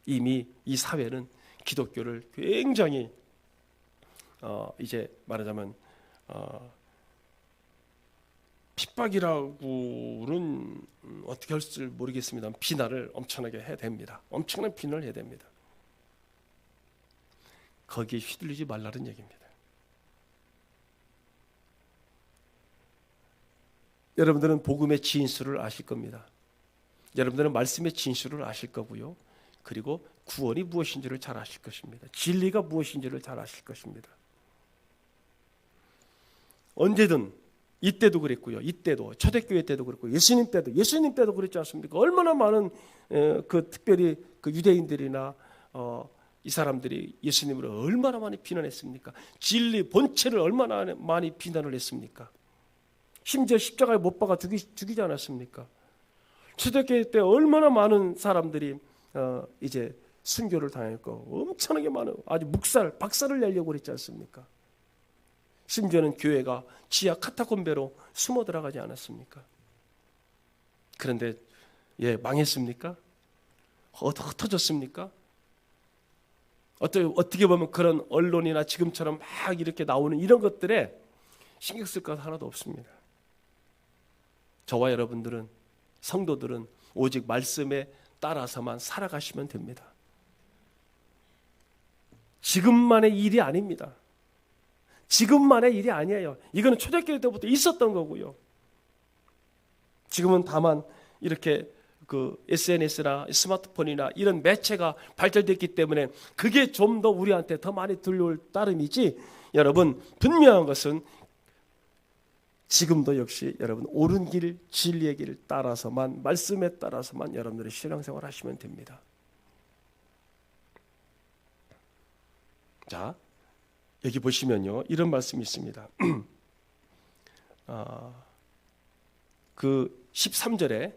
이미 이 사회는 기독교를 굉장히 이제 말하자면 핍박이라고는 어떻게 할지 모르겠습니다. 비난을 엄청나게 해야 됩니다. 엄청난 비난을 해야 됩니다. 거기에 휘둘리지 말라는 얘기입니다. 여러분들은 복음의 진수를 아실 겁니다. 여러분들은 말씀의 진수를 아실 거고요. 그리고 구원이 무엇인지를 잘 아실 것입니다. 진리가 무엇인지를 잘 아실 것입니다. 언제든 이때도 그랬고요. 이때도 초대교회 때도 그랬고 예수님 때도 그랬지 않습니까? 얼마나 많은 특별히 그 유대인들이나 이 사람들이 예수님을 얼마나 많이 비난했습니까? 진리 본체를 얼마나 많이 비난을 했습니까? 심지어 십자가에 못 박아 죽이지 않았습니까? 초대교회 때 얼마나 많은 사람들이 이제 순교를 당했고 엄청나게 많은 아주 박살을 내려고 그랬지 않습니까? 심지어는 교회가 지하 카타콤베로 숨어 들어가지 않았습니까? 그런데 망했습니까? 흩어졌습니까? 어떻게 보면 그런 언론이나 지금처럼 막 이렇게 나오는 이런 것들에 신경 쓸 것 하나도 없습니다. 저와 여러분들은, 성도들은 오직 말씀에 따라서만 살아가시면 됩니다. 지금만의 일이 아닙니다. 지금만의 일이 아니에요. 이거는 초대교회 때부터 있었던 거고요. 지금은 다만 이렇게 그 SNS나 스마트폰이나 이런 매체가 발달됐기 때문에 그게 좀 더 우리한테 더 많이 들려올 따름이지, 여러분 분명한 것은 지금도 역시 여러분 옳은 길, 진리의 길을 따라서만, 말씀에 따라서만 여러분들의 신앙생활 하시면 됩니다. 자, 여기 보시면요, 이런 말씀이 있습니다. 그 13절에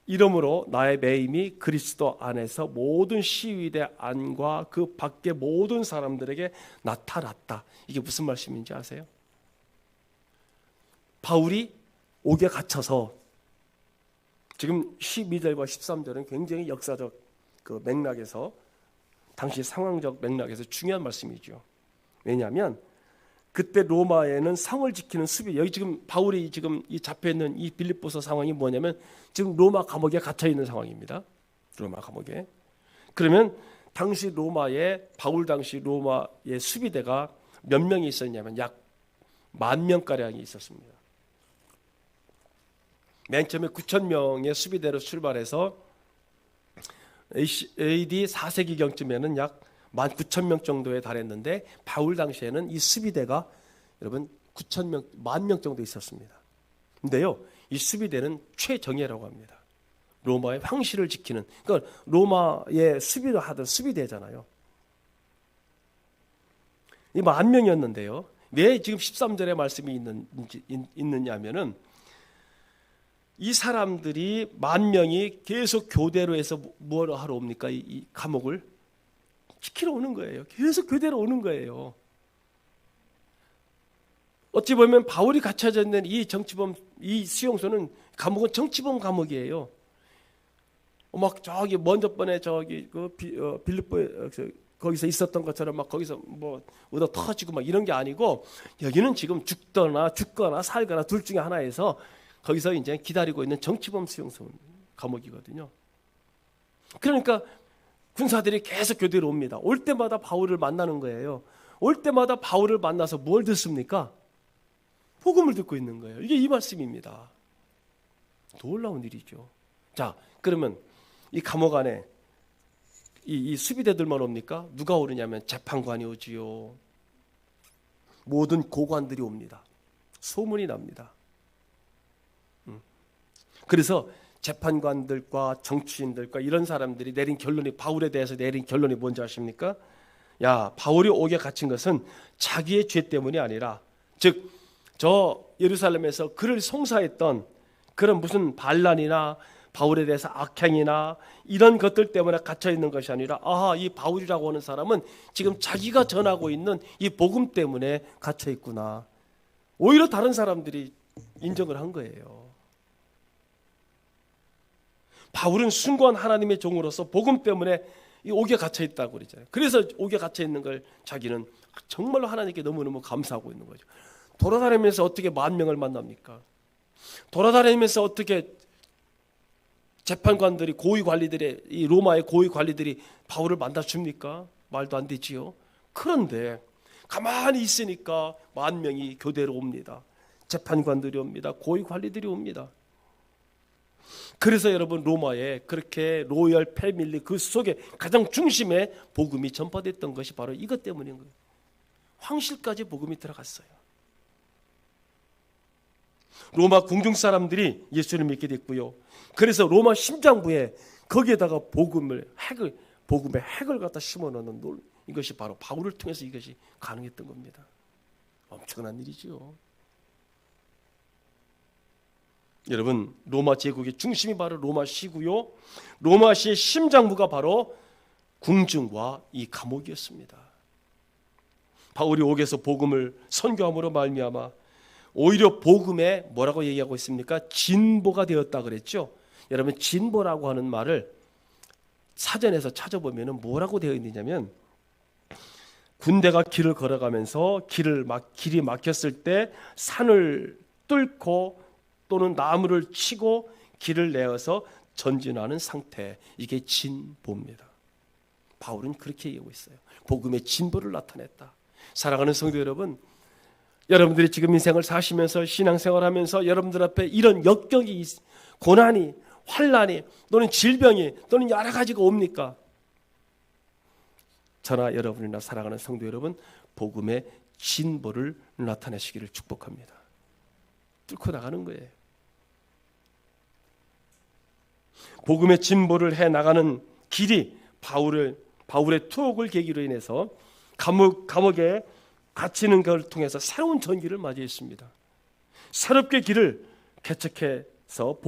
이러므로 나의 매임이 그리스도 안에서 모든 시위대 안과 그 밖의 모든 사람들에게 나타났다. 이게 무슨 말씀인지 아세요? 바울이 옥에 갇혀서, 지금 12절과 13절은 굉장히 역사적 그 맥락에서, 당시 상황적 맥락에서 중요한 말씀이죠. 왜냐하면 그때 로마에는 성을 지키는 수비, 여기 지금 바울이 지금 이 잡혀 있는 이 빌립보서 상황이 뭐냐면 지금 로마 감옥에 갇혀 있는 상황입니다. 로마 감옥에. 그러면 당시 바울 당시 로마의 수비대가 몇 명이 있었냐면 약 10,000명 가량이 있었습니다. 맨 처음에 9,000명의 수비대로 출발해서 AD 4세기경쯤에는 약 19,000명 정도에 달했는데, 바울 당시에는 이 수비대가 여러분 9,000명, 10,000명 정도 있었습니다. 근데요, 이 수비대는 최정예라고 합니다. 로마의 황실을 지키는, 그러니까 로마의 수비를 하던 수비대잖아요. 이 10,000명이었는데요. 왜 지금 13절에 말씀이 있느냐면은 이 사람들이 10,000명이 계속 교대로 해서 뭐를 하러 옵니까? 이 감옥을 지키러 오는 거예요. 계속 교대로 오는 거예요. 어찌 보면 바울이 갇혀져 있는 이 정치범, 이 수용소는, 감옥은 정치범 감옥이에요. 막 저기 먼저 번에 저기 그 빌립보에 거기서 있었던 것처럼 막 거기서 뭐 얻어 터지고 막 이런 게 아니고, 여기는 지금 죽거나 살거나 둘 중에 하나에서 거기서 이제 기다리고 있는 정치범 수용소 감옥이거든요. 그러니까 군사들이 계속 교대로 옵니다. 올 때마다 바울을 만나는 거예요. 올 때마다 바울을 만나서 뭘 듣습니까? 복음을 듣고 있는 거예요. 이게 이 말씀입니다. 놀라운 일이죠. 자, 그러면 이 감옥 안에 이 수비대들만 옵니까? 누가 오느냐면 재판관이 오지요. 모든 고관들이 옵니다. 소문이 납니다. 그래서 재판관들과 정치인들과 이런 사람들이 내린 결론이, 바울에 대해서 내린 결론이 뭔지 아십니까? 야, 바울이 옥에 갇힌 것은 자기의 죄 때문이 아니라, 즉 저 예루살렘에서 그를 송사했던 그런 무슨 반란이나 바울에 대해서 악행이나 이런 것들 때문에 갇혀 있는 것이 아니라, 이 바울이라고 하는 사람은 지금 자기가 전하고 있는 이 복음 때문에 갇혀 있구나. 오히려 다른 사람들이 인정을 한 거예요. 바울은 숭고한 하나님의 종으로서 복음 때문에 이 옥에 갇혀 있다고 그러잖아요. 그래서 옥에 갇혀 있는 걸 자기는 정말로 하나님께 너무너무 감사하고 있는 거죠. 돌아다니면서 어떻게 10,000명을 만납니까? 돌아다니면서 어떻게 재판관들이, 고위 관리들이, 이 로마의 고위 관리들이 바울을 만나 줍니까? 말도 안 되지요. 그런데 가만히 있으니까 10,000명이 교대로 옵니다. 재판관들이 옵니다. 고위 관리들이 옵니다. 그래서 여러분 로마에 그렇게 로열 패밀리 그 속에 가장 중심에 복음이 전파됐던 것이 바로 이것 때문인 거예요. 황실까지 복음이 들어갔어요. 로마 궁중 사람들이 예수를 믿게 됐고요. 그래서 로마 심장부에 거기에다가 복음의 핵을 갖다 심어놓는 이것이 바로 바울을 통해서 이것이 가능했던 겁니다. 엄청난 일이죠. 여러분, 로마 제국의 중심이 바로 로마시고요. 로마시의 심장부가 바로 궁중과 이 감옥이었습니다. 바울이 옥에서 복음을 선교함으로 말미암아 오히려 복음에 뭐라고 얘기하고 있습니까? 진보가 되었다 그랬죠. 여러분, 진보라고 하는 말을 사전에서 찾아보면 뭐라고 되어 있느냐면, 군대가 길을 걸어가면서 길이 막혔을 때 산을 뚫고 또는 나무를 치고 길을 내어서 전진하는 상태, 이게 진보입니다. 바울은 그렇게 얘기하고 있어요. 복음의 진보를 나타냈다. 사랑하는 성도 여러분, 여러분들이 지금 인생을 사시면서 신앙생활하면서 여러분들 앞에 이런 역경이, 고난이, 환난이 또는 질병이 또는 여러 가지가 옵니까? 저나 여러분이나 사랑하는 성도 여러분, 복음의 진보를 나타내시기를 축복합니다. 뚫고 나가는 거예요. 복음의 진보를 해 나가는 길이 바울의 투옥을 계기로 인해서 감옥에 갇히는 것을 통해서 새로운 전기를 맞이했습니다. 새롭게 길을 개척해서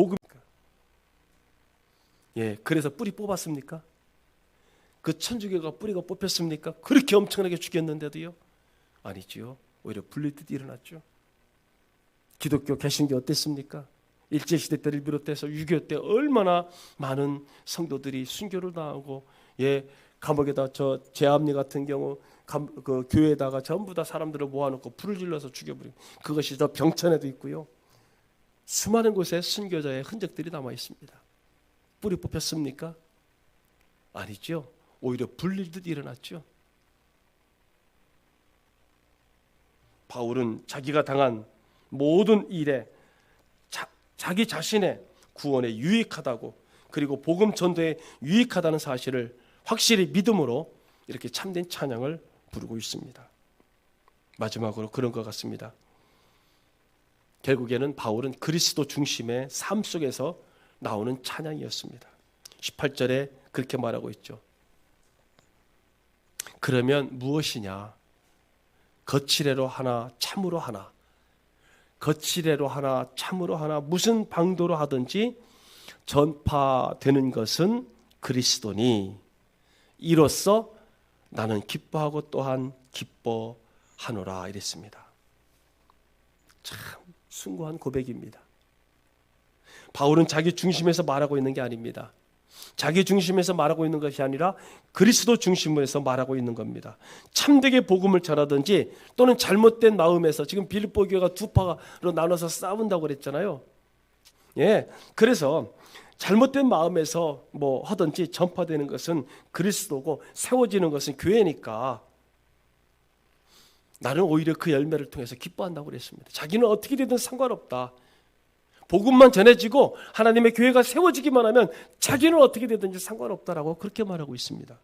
그래서 뿌리 뽑았습니까? 그 천주교가 뿌리가 뽑혔습니까? 그렇게 엄청나게 죽였는데도요? 아니지요. 오히려 불리듯 일어났죠. 기독교 개신교 어땠습니까? 일제시대 때를 비롯해서 6.25 때 얼마나 많은 성도들이 순교를 당하고, 감옥에다 제암리 같은 경우 그 교회에다가 전부 다 사람들을 모아놓고 불을 질러서 죽여버리고, 그것이 저 병천에도 있고요. 수많은 곳에 순교자의 흔적들이 남아 있습니다. 뿌리 뽑혔습니까? 아니죠. 오히려 불릴듯 일어났죠. 바울은 자기가 당한 모든 일에 자기 자신의 구원에 유익하다고, 그리고 복음 전도에 유익하다는 사실을 확실히 믿음으로 이렇게 참된 찬양을 부르고 있습니다. 마지막으로 그런 것 같습니다. 결국에는 바울은 그리스도 중심의 삶 속에서 나오는 찬양이었습니다. 18절에 그렇게 말하고 있죠. 그러면 무엇이냐? 거칠애로 하나 참으로 하나, 거칠애로 하나 참으로 하나, 무슨 방도로 하든지 전파되는 것은 그리스도니 이로써 나는 기뻐하고 또한 기뻐하노라 이랬습니다. 참 숭고한 고백입니다. 바울은 자기 중심에서 말하고 있는 게 아닙니다. 자기 중심에서 말하고 있는 것이 아니라 그리스도 중심에서 말하고 있는 겁니다. 참되게 복음을 전하든지 또는 잘못된 마음에서, 지금 빌립보 교회가 두 파로 나눠서 싸운다고 그랬잖아요. 그래서 잘못된 마음에서 뭐 하든지 전파되는 것은 그리스도고 세워지는 것은 교회니까 나는 오히려 그 열매를 통해서 기뻐한다고 그랬습니다. 자기는 어떻게 되든 상관없다. 복음만 전해지고 하나님의 교회가 세워지기만 하면 자기는 어떻게 되든지 상관없다라고 그렇게 말하고 있습니다.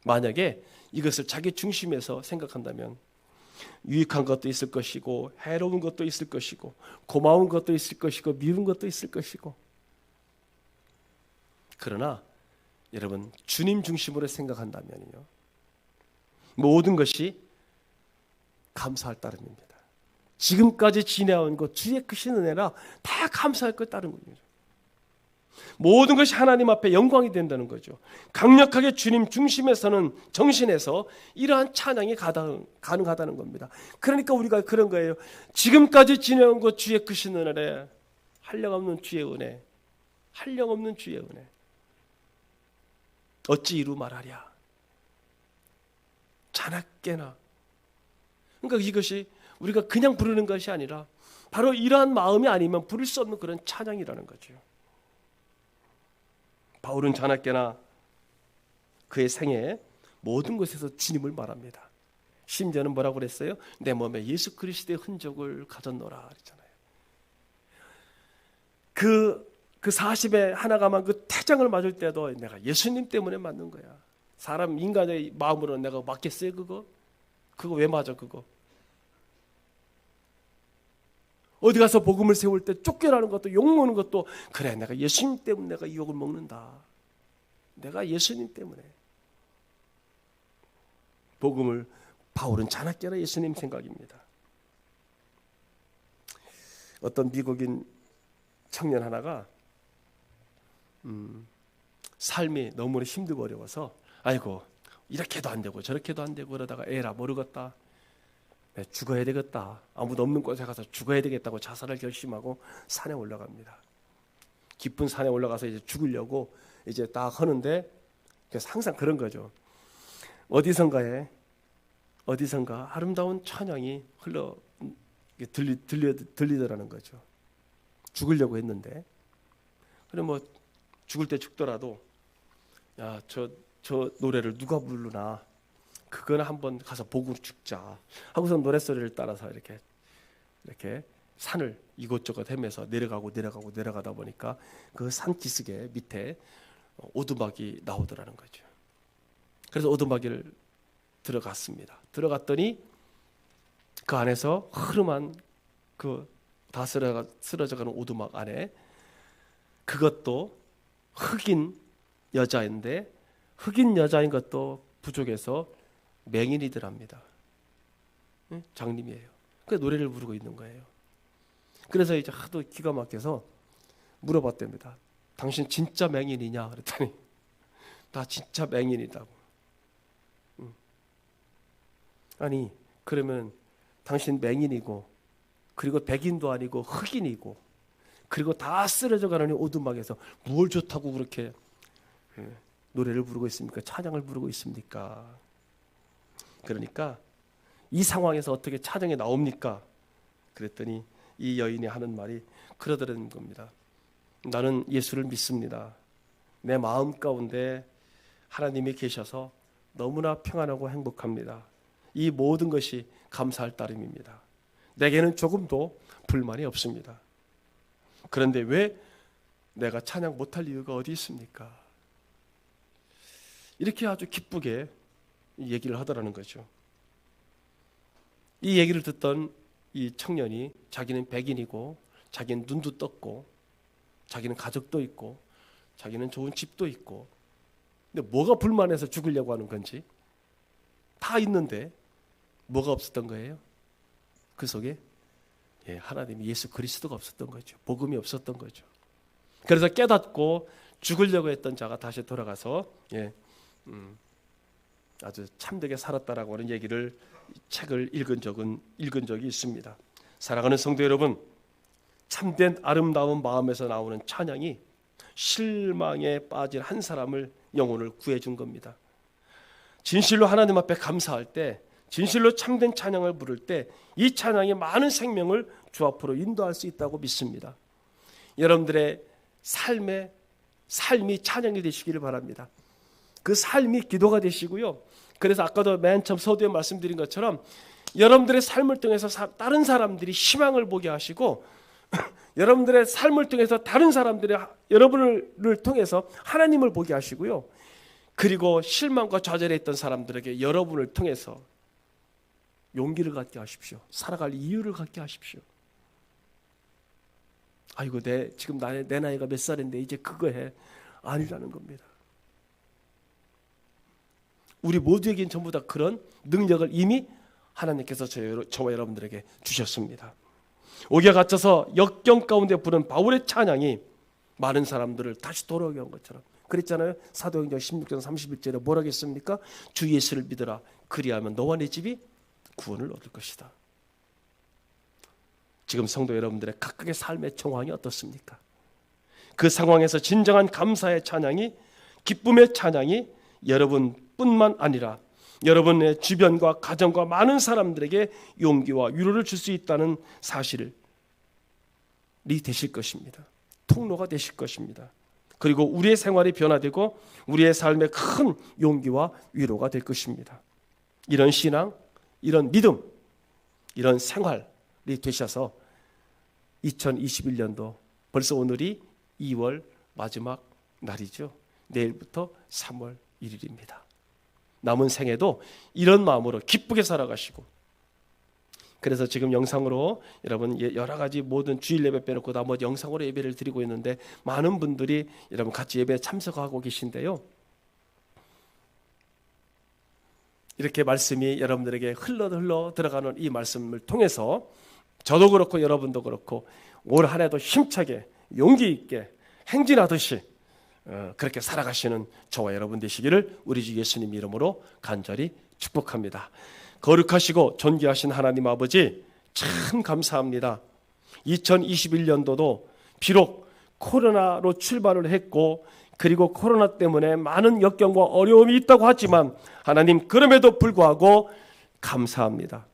만약에 이것을 자기 중심에서 생각한다면 유익한 것도 있을 것이고, 해로운 것도 있을 것이고, 고마운 것도 있을 것이고, 미운 것도 있을 것이고, 그러나 여러분 주님 중심으로 생각한다면요, 모든 것이 감사할 따름입니다. 지금까지 지내온 것 주의 크신 은혜라 다 감사할 것 따른 거죠. 모든 것이 하나님 앞에 영광이 된다는 거죠. 강력하게 주님 중심에서는 정신에서 이러한 찬양이 가능하다는 겁니다. 그러니까 우리가 그런 거예요. 지금까지 지내온 것 주의 크신 은혜래, 한량없는 주의 은혜, 한량없는 주의 은혜, 어찌 이루 말하랴, 자나깨나. 그러니까 이것이 우리가 그냥 부르는 것이 아니라 바로 이러한 마음이 아니면 부를 수 없는 그런 찬양이라는 거죠. 바울은 자나깨나 그의 생애 모든 곳에서 주님을 말합니다. 심지어는 뭐라고 그랬어요? 내 몸에 예수 그리스도의 흔적을 가졌노라 그랬잖아요. 그 40에 하나가만 그 태장을 맞을 때도 내가 예수님 때문에 맞는 거야. 사람 인간의 마음으로 내가 맞겠어요 그거? 그거 왜 맞아 그거? 어디 가서 복음을 세울 때 쫓겨나는 것도 욕먹는 것도 그래 내가 예수님 때문에 내가 이 욕을 먹는다. 내가 예수님 때문에. 복음을 바울은 자나깨나 예수님 생각입니다. 어떤 미국인 청년 하나가 삶이 너무 힘들고 어려워서 아이고 이렇게도 안 되고 저렇게도 안 되고 그러다가 에라 모르겠다. 네, 죽어야 되겠다. 아무도 없는 곳에 가서 죽어야 되겠다고 자살을 결심하고 산에 올라갑니다. 깊은 산에 올라가서 이제 죽으려고 이제 딱 하는데 항상 그런 거죠. 어디선가 아름다운 찬양이 들리더라는 거죠. 죽으려고 했는데 그래 뭐 죽을 때 죽더라도 야 저 노래를 누가 부르나 그거는 한번 가서 보고 죽자 하고서 노랫소리를 따라서 이렇게 산을 이곳저곳 헤매서 내려가다 보니까 그 산 기슭에 밑에 오두막이 나오더라는 거죠. 그래서 오두막을 들어갔습니다. 들어갔더니 그 안에서 흐름한 그 다 쓰러져가는 오두막 안에 그것도 흑인 여자인데 흑인 여자인 것도 부족해서 맹인이더랍니다. 장님이에요. 그 노래를 부르고 있는 거예요. 그래서 이제 하도 기가 막혀서 물어봤답니다. 당신 진짜 맹인이냐? 그랬더니 나 진짜 맹인이다고. 아니 그러면 당신 맹인이고 그리고 백인도 아니고 흑인이고 그리고 다 쓰러져 가는 오두막에서 뭘 좋다고 그렇게 노래를 부르고 있습니까? 찬양을 부르고 있습니까? 그러니까 이 상황에서 어떻게 찬양이 나옵니까? 그랬더니 이 여인이 하는 말이 그러더라는 겁니다. 나는 예수를 믿습니다. 내 마음 가운데 하나님이 계셔서 너무나 평안하고 행복합니다. 이 모든 것이 감사할 따름입니다. 내게는 조금도 불만이 없습니다. 그런데 왜 내가 찬양 못할 이유가 어디 있습니까? 이렇게 아주 기쁘게 얘기를 하더라는 거죠. 이 얘기를 듣던 이 청년이 자기는 백인이고 자기는 눈도 떴고 자기는 가족도 있고 자기는 좋은 집도 있고 근데 뭐가 불만해서 죽으려고 하는 건지 다 있는데 뭐가 없었던 거예요? 그 속에 하나님이 예수 그리스도가 없었던 거죠. 복음이 없었던 거죠. 그래서 깨닫고 죽으려고 했던 자가 다시 돌아가서 아주 참되게 살았다라고 하는 얘기를 책을 읽은 적이 있습니다. 사랑하는 성도 여러분, 참된 아름다운 마음에서 나오는 찬양이 실망에 빠진 한 사람을 영혼을 구해준 겁니다. 진실로 하나님 앞에 감사할 때 진실로 참된 찬양을 부를 때 이 찬양이 많은 생명을 주 앞으로 인도할 수 있다고 믿습니다. 여러분들의 삶이 찬양이 되시기를 바랍니다. 그 삶이 기도가 되시고요. 그래서 아까도 맨 처음 서두에 말씀드린 것처럼 여러분들의 삶을 통해서 다른 사람들이 희망을 보게 하시고 여러분들의 삶을 통해서 다른 사람들이 여러분을 통해서 하나님을 보게 하시고요. 그리고 실망과 좌절에 있던 사람들에게 여러분을 통해서 용기를 갖게 하십시오. 살아갈 이유를 갖게 하십시오. 아이고 지금 내 나이가 몇 살인데 이제 그거 해. 아니라는 겁니다. 우리 모두에겐 전부 다 그런 능력을 이미 하나님께서 저와 여러분들에게 주셨습니다. 옥에 갇혀서 역경 가운데 부른 바울의 찬양이 많은 사람들을 다시 돌아오게 한 것처럼 그랬잖아요. 사도행전 16장 31절에 뭐라고 했습니까? 주 예수를 믿어라. 그리하면 너와 네 집이 구원을 얻을 것이다. 지금 성도 여러분들의 각각의 삶의 정황이 어떻습니까? 그 상황에서 진정한 감사의 찬양이 기쁨의 찬양이 여러분뿐만 아니라 여러분의 주변과 가정과 많은 사람들에게 용기와 위로를 줄 수 있다는 사실이 되실 것입니다. 통로가 되실 것입니다. 그리고 우리의 생활이 변화되고 우리의 삶에 큰 용기와 위로가 될 것입니다. 이런 신앙, 이런 믿음, 이런 생활이 되셔서 2021년도 벌써 오늘이 2월 마지막 날이죠. 내일부터 3월 1일입니다. 남은 생애도 이런 마음으로 기쁘게 살아가시고, 그래서 지금 영상으로 여러분 여러 가지 모든 주일 예배 빼놓고 나머지 영상으로 예배를 드리고 있는데 많은 분들이 여러분 같이 예배에 참석하고 계신데요. 이렇게 말씀이 여러분들에게 흘러 들어가는 이 말씀을 통해서 저도 그렇고 여러분도 그렇고 올 한 해도 힘차게 용기 있게 행진하듯이 그렇게 살아가시는 저와 여러분 되시기를 우리 주 예수님 이름으로 간절히 축복합니다. 거룩하시고 존귀하신 하나님 아버지, 참 감사합니다. 2021년도도 비록 코로나로 출발을 했고, 그리고 코로나 때문에 많은 역경과 어려움이 있다고 하지만 하나님, 그럼에도 불구하고 감사합니다.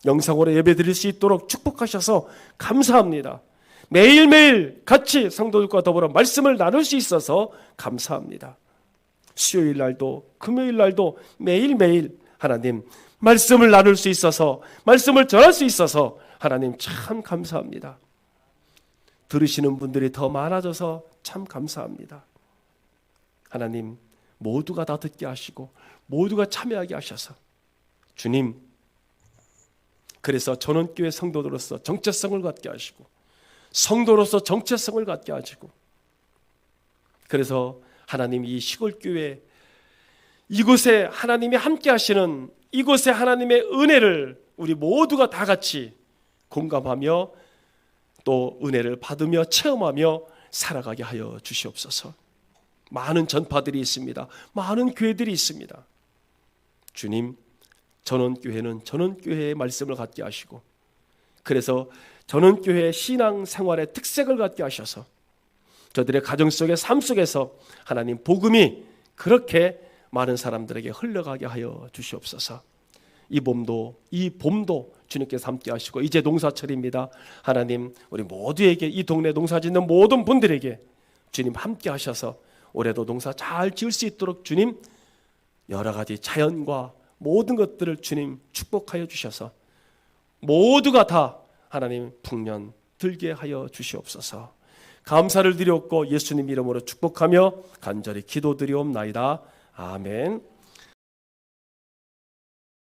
영상으로 예배드릴 수 있도록 축복하셔서 감사합니다. 매일매일 같이 성도들과 더불어 말씀을 나눌 수 있어서 감사합니다. 수요일 날도 금요일 날도 매일매일 하나님 말씀을 나눌 수 있어서, 말씀을 전할 수 있어서 하나님 참 감사합니다. 들으시는 분들이 더 많아져서 참 감사합니다. 하나님, 모두가 다 듣게 하시고 모두가 참여하게 하셔서 주님, 그래서 전원교회 성도들로서 정체성을 갖게 하시고 성도로서 정체성을 갖게 하시고, 그래서 하나님 이 시골교회 이곳에 하나님이 함께 하시는 이곳에 하나님의 은혜를 우리 모두가 다 같이 공감하며 또 은혜를 받으며 체험하며 살아가게 하여 주시옵소서. 많은 전파들이 있습니다. 많은 교회들이 있습니다. 주님, 전원교회는 전원교회의 말씀을 갖게 하시고, 그래서 전원교회의 신앙생활의 특색을 갖게 하셔서 저들의 가정 속의 삶 속에서 하나님 복음이 그렇게 많은 사람들에게 흘러가게 하여 주시옵소서. 이 봄도 주님께서 함께 하시고, 이제 농사철입니다. 하나님, 우리 모두에게, 이 동네 농사 짓는 모든 분들에게 주님 함께 하셔서 올해도 농사 잘 지을 수 있도록 주님 여러 가지 자연과 모든 것들을 주님 축복하여 주셔서 모두가 다 하나님 풍년 들게 하여 주시옵소서. 감사를 드렸고 예수님 이름으로 축복하며 간절히 기도드리옵나이다. 아멘.